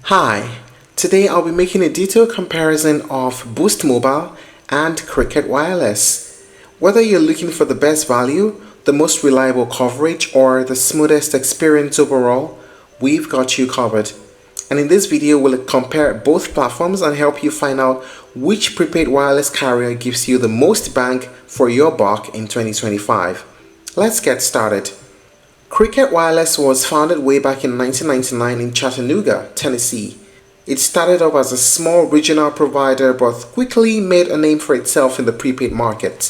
Hi, today I'll be making a detailed comparison of Boost Mobile and Cricket Wireless. Whether you're looking for the best value, the most reliable coverage, or the smoothest experience overall, we've got you covered. And in this video, we'll compare both platforms and help you find out which prepaid wireless carrier gives you the most bang for your buck in 2025. Let's get started. Cricket Wireless was founded way back in 1999 in Chattanooga, Tennessee. It started off as a small regional provider but quickly made a name for itself in the prepaid market.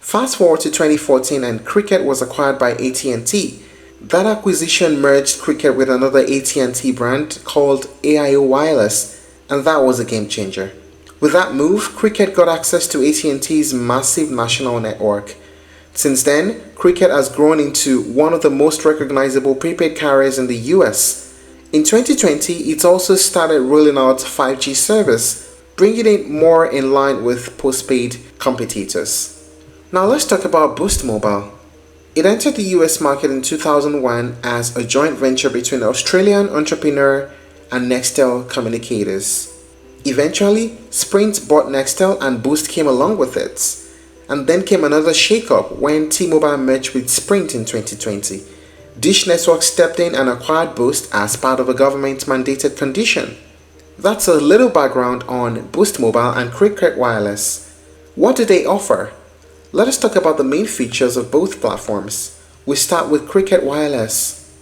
Fast forward to 2014 and Cricket was acquired by AT&T. That acquisition merged Cricket with another AT&T brand called AIO Wireless, and that was a game changer. With that move, Cricket got access to AT&T's massive national network. Since then, Cricket has grown into one of the most recognizable prepaid carriers in the US. In 2020, it also started rolling out 5G service, bringing it more in line with postpaid competitors. Now let's talk about Boost Mobile. It entered the US market in 2001 as a joint venture between Australian entrepreneur and Nextel Communicators. Eventually, Sprint bought Nextel and Boost came along with it. And then came another shakeup when T-Mobile merged with Sprint in 2020. Dish Network stepped in and acquired Boost as part of a government-mandated condition. That's a little background on Boost Mobile and Cricket Wireless. What do they offer? Let us talk about the main features of both platforms. We start with Cricket Wireless.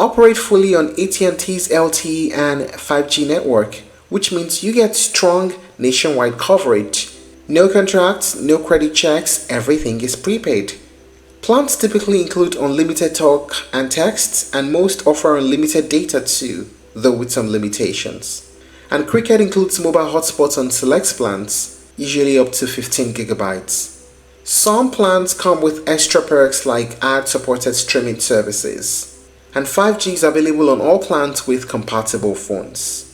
Operate fully on AT&T's LTE and 5G network, which means you get strong nationwide coverage. No contracts, no credit checks, everything is prepaid. Plans typically include unlimited talk and texts, and most offer unlimited data too, though with some limitations. And Cricket includes mobile hotspots on select plans, usually up to 15 gigabytes. Some plans come with extra perks like ad-supported streaming services. And 5G is available on all plans with compatible phones.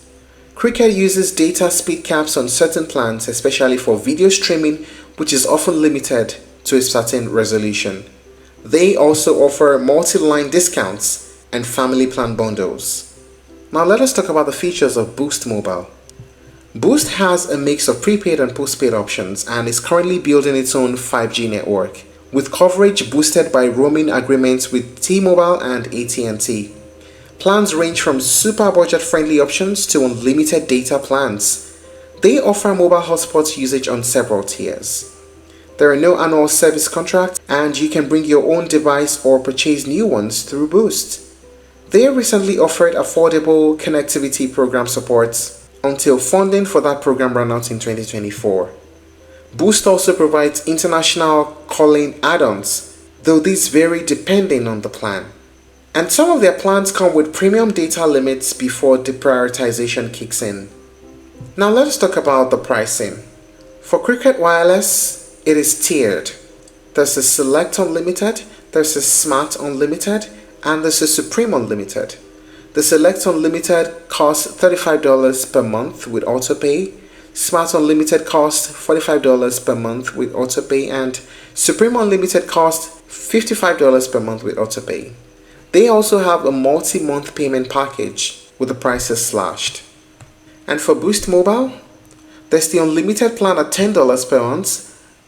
Cricket uses data speed caps on certain plans, especially for video streaming, which is often limited to a certain resolution. They also offer multi-line discounts and family plan bundles. Now let us talk about the features of Boost Mobile. Boost has a mix of prepaid and postpaid options and is currently building its own 5G network, with coverage boosted by roaming agreements with T-Mobile and AT&T. Plans range from super budget-friendly options to unlimited data plans. They offer mobile hotspot usage on several tiers. There are no annual service contracts, and you can bring your own device or purchase new ones through Boost. They recently offered affordable connectivity program support until funding for that program ran out in 2024. Boost also provides international calling add-ons, though these vary depending on the plan. And some of their plans come with premium data limits before deprioritization kicks in. Now let us talk about the pricing. For Cricket Wireless, it is tiered. There's a Select Unlimited, there's a Smart Unlimited, and there's a Supreme Unlimited. The Select Unlimited costs $35 per month with autopay, Smart Unlimited costs $45 per month with autopay, and Supreme Unlimited costs $55 per month with autopay. They also have a multi-month payment package with the prices slashed. And for Boost Mobile, there's the unlimited plan at $10 per month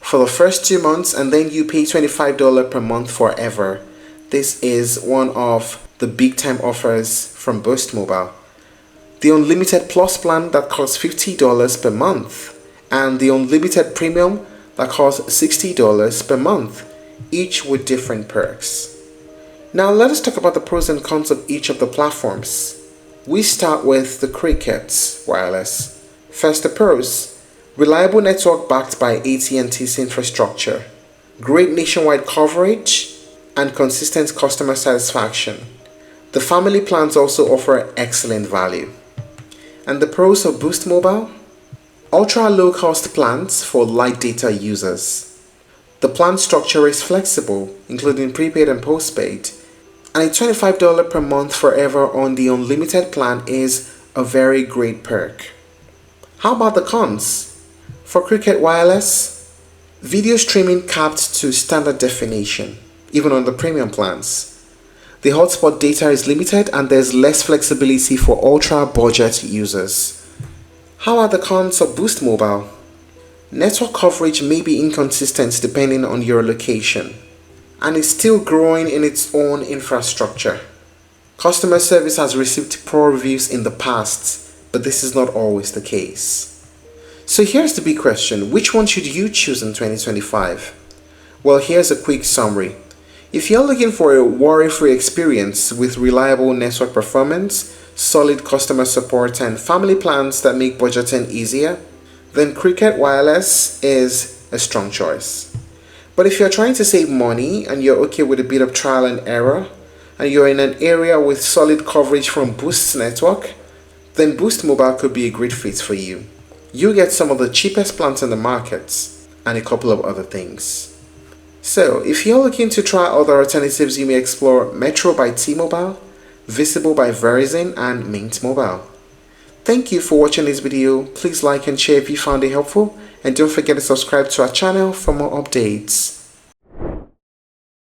for the first 2 months, and then you pay $25 per month forever. This is one of the big time offers from Boost Mobile. The unlimited plus plan that costs $50 per month, and the unlimited premium that costs $60 per month, each with different perks. Now let us talk about the pros and cons of each of the platforms. We start with the Cricket Wireless. First, the pros. Reliable network backed by AT&T's infrastructure. Great nationwide coverage and consistent customer satisfaction. The family plans also offer excellent value. And the pros of Boost Mobile? Ultra low cost plans for light data users. The plan structure is flexible, including prepaid and postpaid. And a $25 per month forever on the unlimited plan is a very great perk. How about the cons? For Cricket Wireless, video streaming capped to standard definition, even on the premium plans. The hotspot data is limited and there's less flexibility for ultra budget users. How are the cons of Boost Mobile? Network coverage may be inconsistent depending on your location, and is still growing in its own infrastructure. Customer service has received poor reviews in the past, but this is not always the case. So here's the big question: which one should you choose in 2025? Well, here's a quick summary. If you're looking for a worry-free experience with reliable network performance, solid customer support, and family plans that make budgeting easier, then Cricket Wireless is a strong choice. But if you're trying to save money and you're okay with a bit of trial and error, and you're in an area with solid coverage from Boost's network, then Boost Mobile could be a great fit for you. You get some of the cheapest plans in the market and a couple of other things. So, if you're looking to try other alternatives, you may explore Metro by T-Mobile, Visible by Verizon, and Mint Mobile. Thank you for watching this video. Please like and share if you found it helpful, and don't forget to subscribe to our channel for more updates.